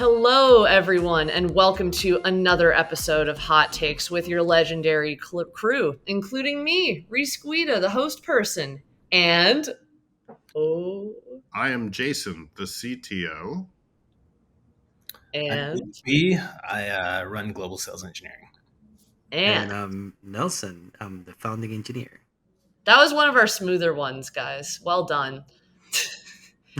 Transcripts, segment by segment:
Hello, everyone, and welcome to another episode of Hot Takes with your legendary crew, including me, Reece Guida, the host person, and I am Jasson, the CTO. And I run global sales engineering. And I'm Nelson. I'm the founding engineer. That was one of our smoother ones, guys. Well done.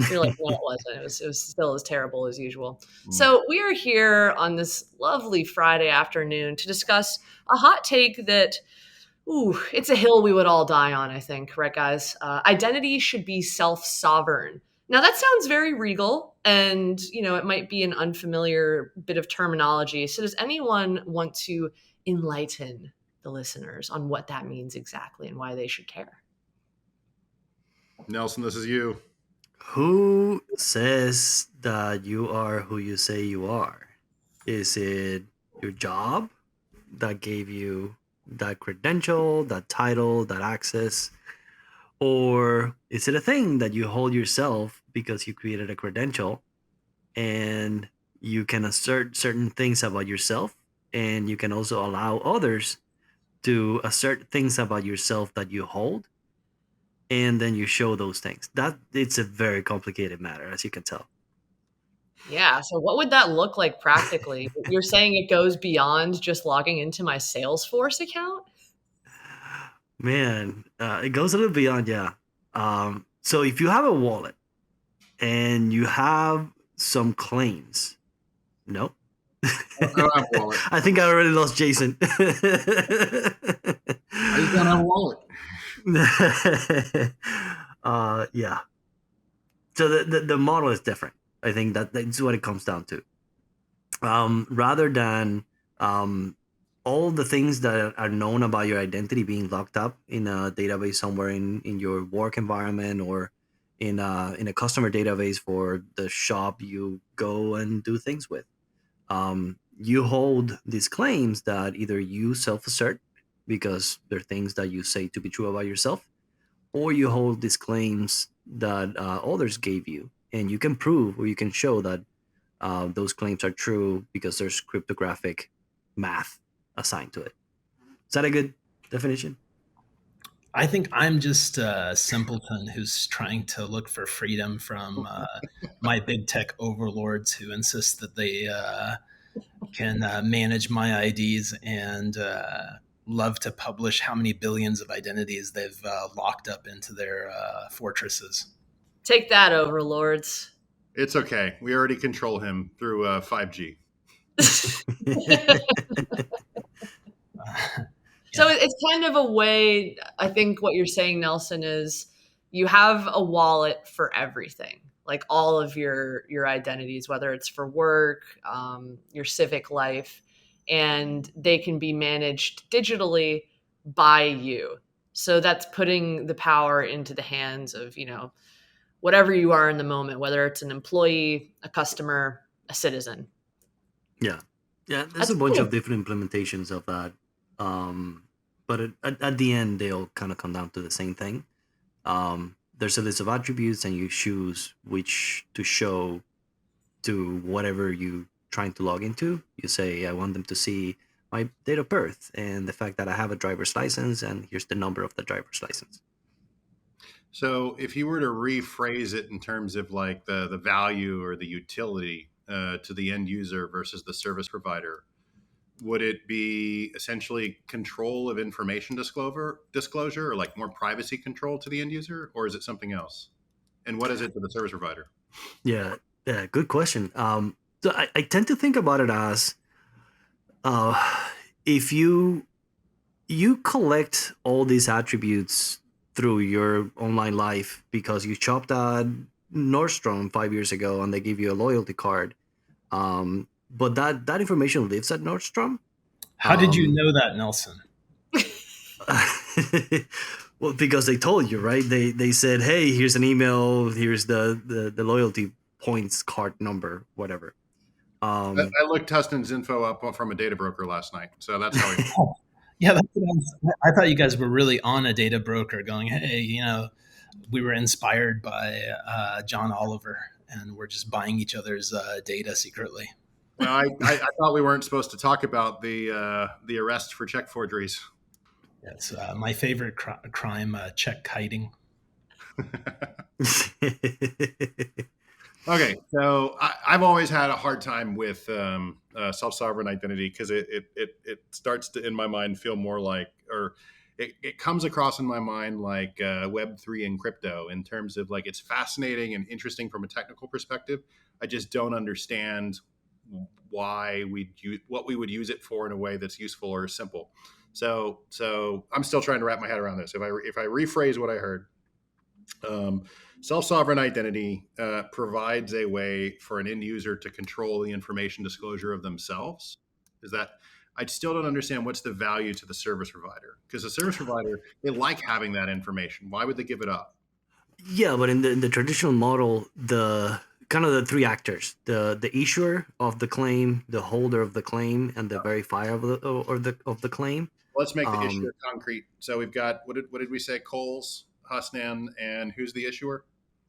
You're like, no, it wasn't. It was still as terrible as usual. So we are here on this lovely Friday afternoon to discuss a hot take that, it's a hill we would all die on, I think. Right, guys? Identity should be self-sovereign. Now, that sounds very regal, and, it might be an unfamiliar bit of terminology. So does anyone want to enlighten the listeners on what that means exactly and why they should care? Nelson, this is you. Who says that you are who you say you are? Is it your job that gave you that credential, that title, that access? Or is it a thing that you hold yourself because you created a credential and you can assert certain things about yourself, and you can also allow others to assert things about yourself that you hold, and then you show those things? That it's a very complicated matter, as you can tell. Yeah. So what would that look like practically? You're saying it goes beyond just logging into my Salesforce account? Man, it goes a little beyond, yeah. So if you have a wallet and you have some claims, no. I don't have a wallet. I think I already lost Jasson. I just don't have a wallet. Yeah. So the model is different. I think that's what it comes down to. Rather than all the things that are known about your identity being locked up in a database somewhere in your work environment, or in a customer database for the shop you go and do things with. You hold these claims that either you self-assert because they're things that you say to be true about yourself, or you hold these claims that others gave you, and you can prove or you can show that those claims are true because there's cryptographic math assigned to it. Is that a good definition? I think I'm just a simpleton who's trying to look for freedom from my big tech overlords who insist that they can manage my IDs and love to publish how many billions of identities they've locked up into their fortresses. Take that, overlords. It's okay. We already control him through 5G. So it's kind of a way, I think what you're saying, Nelson, is you have a wallet for everything, like all of your identities, whether it's for work, your civic life, and they can be managed digitally by you. So that's putting the power into the hands of, whatever you are in the moment, whether it's an employee, a customer, a citizen. Yeah. There's a bunch of different implementations of that. But at the end, they all kind of come down to the same thing. There's a list of attributes, and you choose which to show to whatever you're trying to log into. You say, I want them to see my date of birth and the fact that I have a driver's license, and here's the number of the driver's license. So if you were to rephrase it in terms of like the value or the utility to the end user versus the service provider, would it be essentially control of information disclosure, or like more privacy control to the end user, or is it something else? And what is it to the service provider? Yeah, good question. So I tend to think about it as if you collect all these attributes through your online life because you shopped at Nordstrom 5 years ago and they give you a loyalty card. But that information lives at Nordstrom. How did you know that, Nelson? Well, because they told you, right? They said, hey, here's an email, here's the loyalty points card number, whatever. I looked Husnain's info up from a data broker last night, so that's how he. Yeah, I thought you guys were really on a data broker going, hey, we were inspired by John Oliver and we're just buying each other's data secretly. Well, I thought we weren't supposed to talk about the arrest for check forgeries. That's my favorite crime, check kiting. Okay, so I've always had a hard time with self-sovereign identity because it starts to, in my mind, feel more like, or it comes across in my mind like Web3 and crypto in terms of like it's fascinating and interesting from a technical perspective. I just don't understand why what we would use it for in a way that's useful or simple. So I'm still trying to wrap my head around this. If I rephrase what I heard. Self-sovereign identity provides a way for an end user to control the information disclosure of themselves. Is that I still don't understand what's the value to the service provider, because the service provider, they like having that information. Why would they give it up? Yeah, but in the traditional model, the kind of the three actors: the issuer of the claim, the holder of the claim, and the verifier of the claim. Let's make the issuer concrete. So we've got what did we say? Coles, Husnain, and who's the issuer?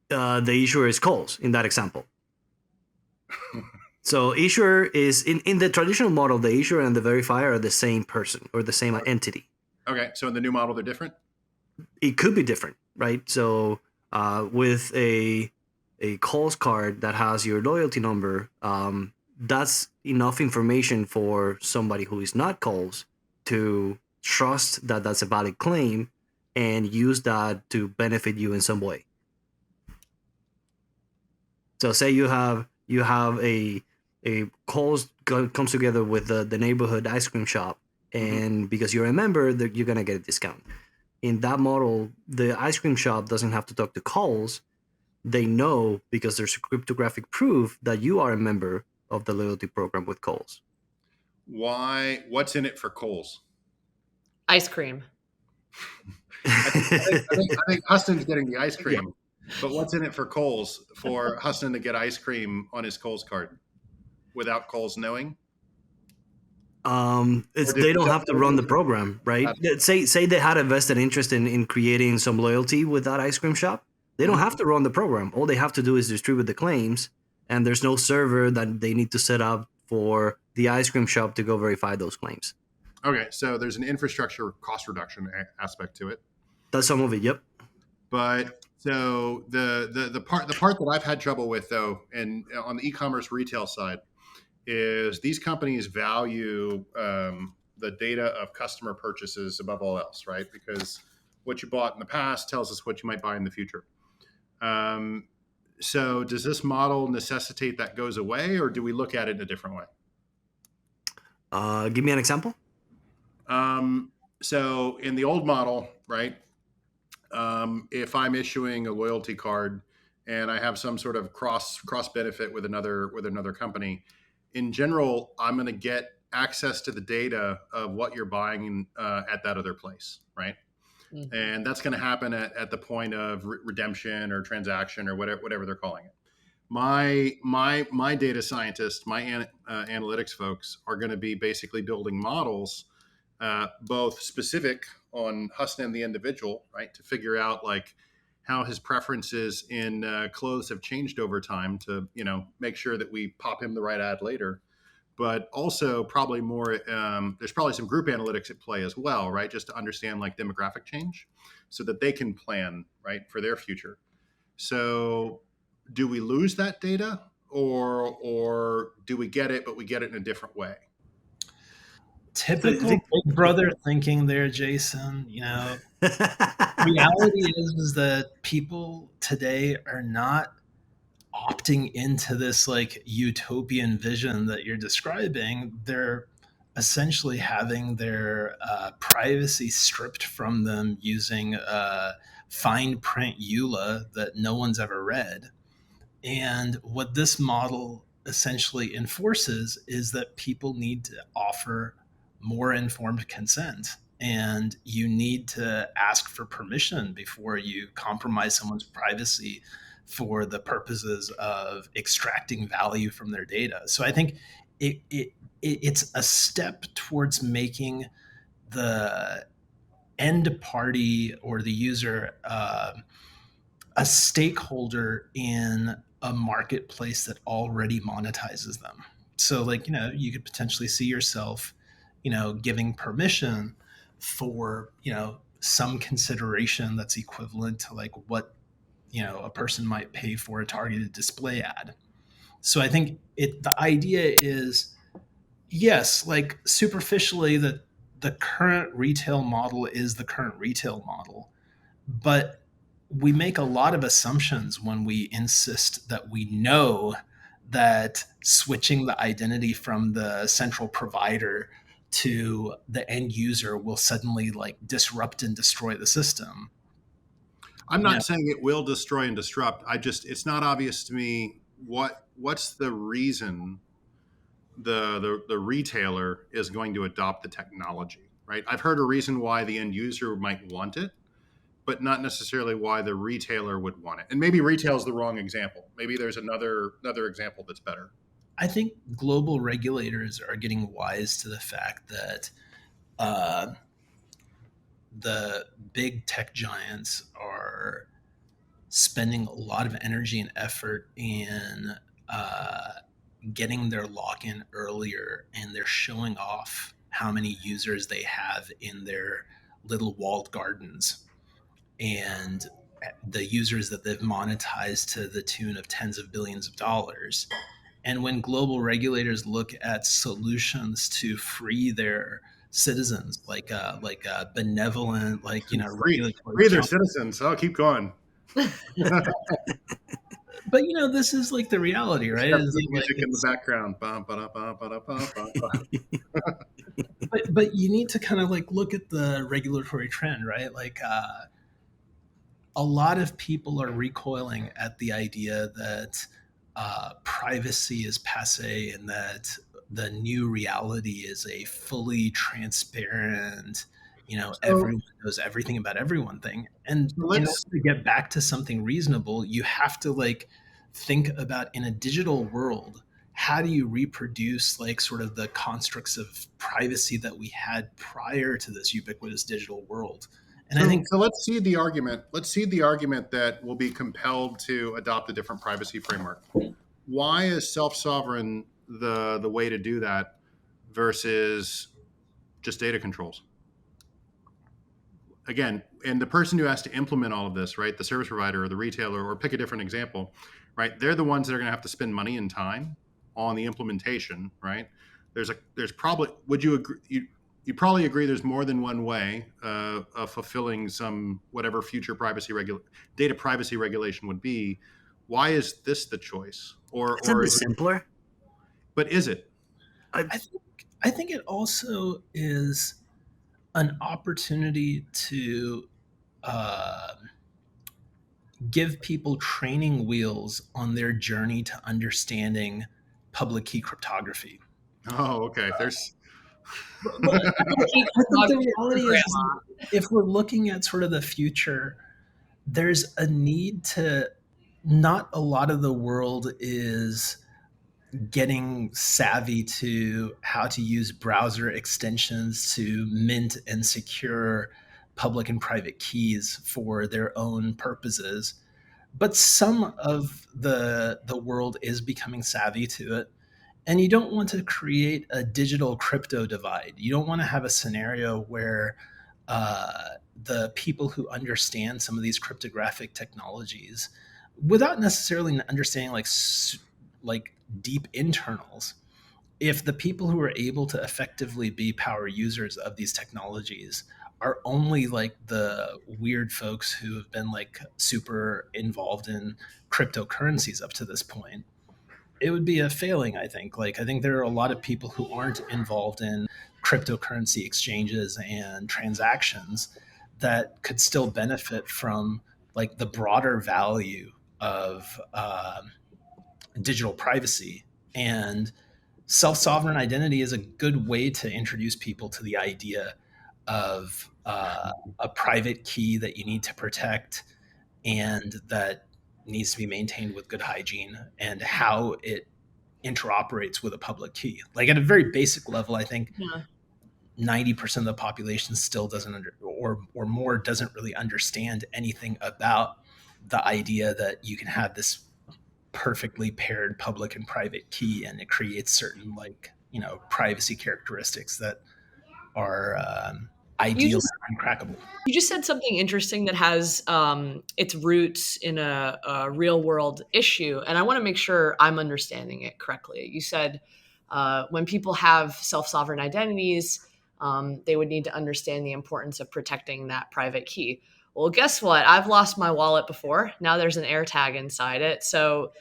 The issuer is Coles in that example. So issuer is in the traditional model, the issuer and the verifier are the same person or the same entity. Okay, so in the new model, they're different? It could be different, right? So with a Coles card that has your loyalty number, that's enough information for somebody who is not Coles to trust that that's a valid claim and use that to benefit you in some way. So say you have a Coles comes together with the neighborhood ice cream shop, and because you're a member, you're gonna get a discount. In that model, the ice cream shop doesn't have to talk to Coles. They know because there's a cryptographic proof that you are a member of the loyalty program with Coles. Why? What's in it for Coles? Ice cream. I think Huston's getting the ice cream. Yeah. But what's in it for Coles for Husnain to get ice cream on his Coles card without Coles knowing? They don't have to run the program, right? Absolutely. Say they had a vested interest in creating some loyalty with that ice cream shop. They don't have to run the program. All they have to do is distribute the claims, and there's no server that they need to set up for the ice cream shop to go verify those claims. Okay, so there's an infrastructure cost reduction aspect to it. That's some of it, yep. But so the part that I've had trouble with, though, and on the e-commerce retail side, is these companies value the data of customer purchases above all else, right? Because what you bought in the past tells us what you might buy in the future. So does this model necessitate that goes away, or do we look at it in a different way? Give me an example. So in the old model, right? If I'm issuing a loyalty card and I have some sort of cross benefit with another company, in general, I'm going to get access to the data of what you're buying at that other place, right? Mm-hmm. And that's going to happen at the point of redemption or transaction or whatever they're calling it. My data scientists, my analytics folks are going to be basically building models, both specific on Husnain the individual, right, to figure out like how his preferences in clothes have changed over time to, make sure that we pop him the right ad later. But also probably more, there's probably some group analytics at play as well, right, just to understand like demographic change so that they can plan, right, for their future. So do we lose that data or do we get it, but we get it in a different way? Typical big brother thinking there, Jasson. Reality is that people today are not opting into this like utopian vision that you're describing. They're essentially having their privacy stripped from them using fine print EULA that no one's ever read. And what this model essentially enforces is that people need to offer more informed consent, and you need to ask for permission before you compromise someone's privacy for the purposes of extracting value from their data. So I think it's a step towards making the end party or the user a stakeholder in a marketplace that already monetizes them. So like, you could potentially see yourself, giving permission for, some consideration that's equivalent to like what, a person might pay for a targeted display ad. So I think the idea is, yes, like superficially, that the current retail model is the current retail model, but we make a lot of assumptions when we insist that we know that switching the identity from the central provider to the end user will suddenly like disrupt and destroy the system. I'm not saying it will destroy and disrupt. It's not obvious to me what's the reason the retailer is going to adopt the technology, right? I've heard a reason why the end user might want it, but not necessarily why the retailer would want it. And maybe retail is the wrong example. Maybe there's another example that's better. I think global regulators are getting wise to the fact that the big tech giants are spending a lot of energy and effort in getting their login earlier, and they're showing off how many users they have in their little walled gardens and the users that they've monetized to the tune of tens of billions of dollars. And when global regulators look at solutions to free their citizens, like a benevolent, like free their citizens. Oh, keep going. But this is like the reality, right? Music in the background. But you need to kind of like look at the regulatory trend, right? Like a lot of people are recoiling at the idea that privacy is passe and that the new reality is a fully transparent, everyone knows everything about everyone thing. And in order to get back to something reasonable, you have to like think about, in a digital world, how do you reproduce like sort of the constructs of privacy that we had prior to this ubiquitous digital world? And I think so. Let's see the argument. Let's see the argument that we'll be compelled to adopt a different privacy framework. Why is self-sovereign the way to do that versus just data controls? Again, and the person who has to implement all of this, right, the service provider or the retailer, or pick a different example, right, they're the ones that are going to have to spend money and time on the implementation, right? There's probably, would you agree? You probably agree there's more than one way of fulfilling some whatever future data privacy regulation would be. Why is this the choice? Or is it simpler? But is it? I think it also is an opportunity to give people training wheels on their journey to understanding public key cryptography. Oh, okay. There's. The reality is, if we're looking at sort of the future, there's a need to. Not a lot of the world is getting savvy to how to use browser extensions to mint and secure public and private keys for their own purposes. But some of the world is becoming savvy to it. And you don't want to create a digital crypto divide. You don't want to have a scenario where the people who understand some of these cryptographic technologies, without necessarily understanding like deep internals, if the people who are able to effectively be power users of these technologies are only like the weird folks who have been like super involved in cryptocurrencies up to this point, it would be a failing, I think. Like, I think there are a lot of people who aren't involved in cryptocurrency exchanges and transactions that could still benefit from like the broader value of digital privacy. And self-sovereign identity is a good way to introduce people to the idea of a private key that you need to protect and that needs to be maintained with good hygiene, and how it interoperates with a public key. Like at a very basic level, I think 90% of the population still doesn't or more doesn't really understand anything about the idea that you can have this perfectly paired public and private key, and it creates certain privacy characteristics that are ideal and uncrackable. You just said something interesting that has its roots in a real world issue, and I want to make sure I'm understanding it correctly. You said when people have self-sovereign identities, they would need to understand the importance of protecting that private key. Well, guess what? I've lost my wallet before. Now there's an AirTag inside it. So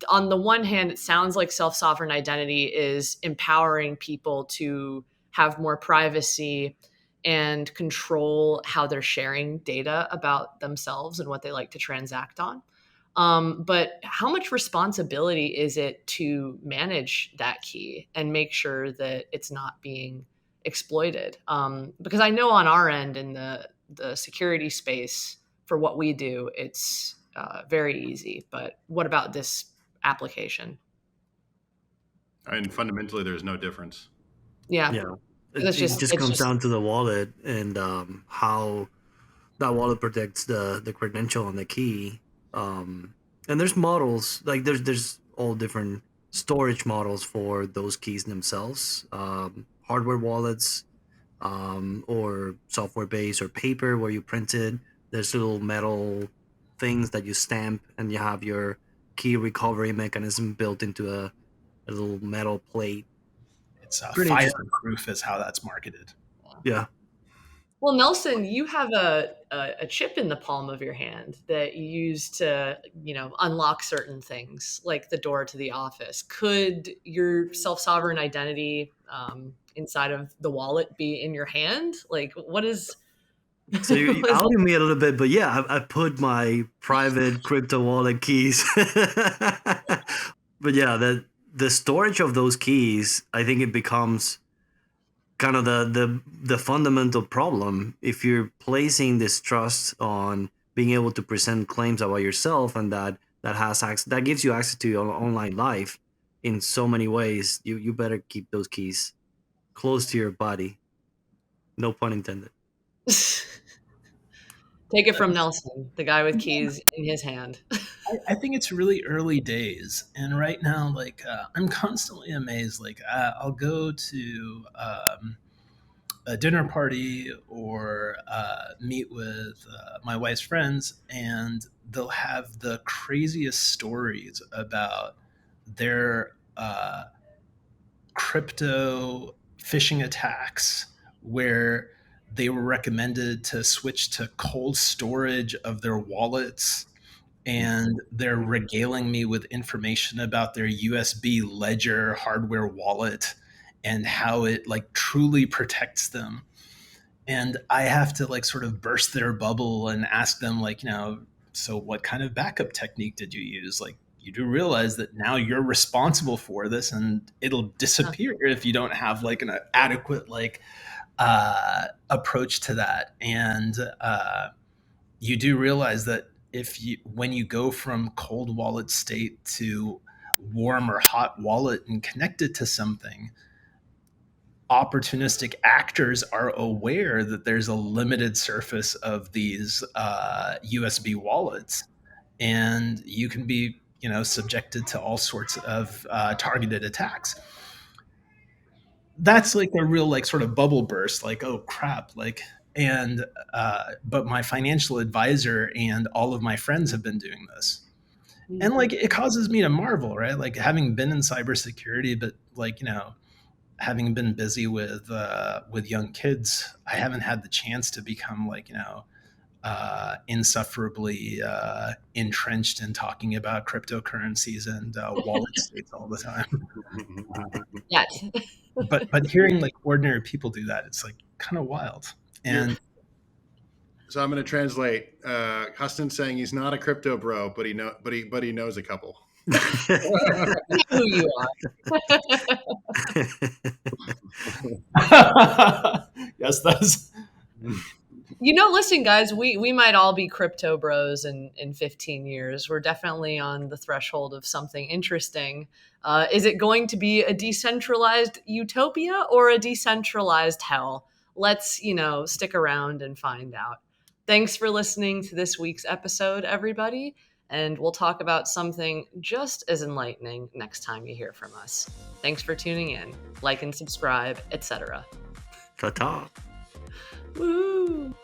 on the one hand, it sounds like self-sovereign identity is empowering people to have more privacy and control how they're sharing data about themselves and what they like to transact on. But how much responsibility is it to manage that key and make sure that it's not being exploited? Because I know on our end in the security space for what we do, it's very easy. But what about this application? And fundamentally, there's no difference. Yeah. It just comes down to the wallet and how that wallet protects the credential and the key. And there's models, like there's all different storage models for those keys themselves. Hardware wallets, or software based, or paper where you print it. There's little metal things that you stamp, and you have your key recovery mechanism built into a little metal plate. It's fireproof is how that's marketed. Yeah. Well, Nelson, you have a chip in the palm of your hand that you use to, unlock certain things, like the door to the office. Could your self-sovereign identity inside of the wallet be in your hand? Like, what is? So you're outing me a little bit, but yeah, I put my private crypto wallet keys. But yeah, the storage of those keys, I think it becomes kind of the fundamental problem if you're placing this trust on being able to present claims about yourself, and that gives you access to your online life in so many ways. You better keep those keys close to your body. No pun intended. Take it from Nelson, the guy with keys in his hand. I think it's really early days, and right now, I'm constantly amazed. I'll go to a dinner party or meet with my wife's friends, and they'll have the craziest stories about their crypto phishing attacks, where they were recommended to switch to cold storage of their wallets, and they're regaling me with information about their USB Ledger hardware wallet and how it truly protects them. And I have to sort of burst their bubble and ask them so what kind of backup technique did you use? You do realize that now you're responsible for this, and it'll disappear if you don't have an adequate approach to that. And you do realize that when you go from cold wallet state to warm or hot wallet and connect it to something, opportunistic actors are aware that there's a limited surface of these USB wallets, and you can be subjected to all sorts of targeted attacks. That's a real sort of bubble burst, oh crap, but my financial advisor and all of my friends have been doing this. And it causes me to marvel, right? Having been in cybersecurity, but having been busy with young kids, I haven't had the chance to become insufferably entrenched in talking about cryptocurrencies and wallet states all the time. Yes. But hearing ordinary people do that, it's kind of wild. And so I'm going to translate. Husnain saying he's not a crypto bro, but he knows a couple. You know who you are. Yes, that's. Listen, guys, we might all be crypto bros in 15 years. We're definitely on the threshold of something interesting. Is it going to be a decentralized utopia or a decentralized hell? Let's, stick around and find out. Thanks for listening to this week's episode, everybody. and we'll talk about something just as enlightening next time you hear from us. Thanks for tuning in. Like and subscribe, etc. Ta-ta. Woo!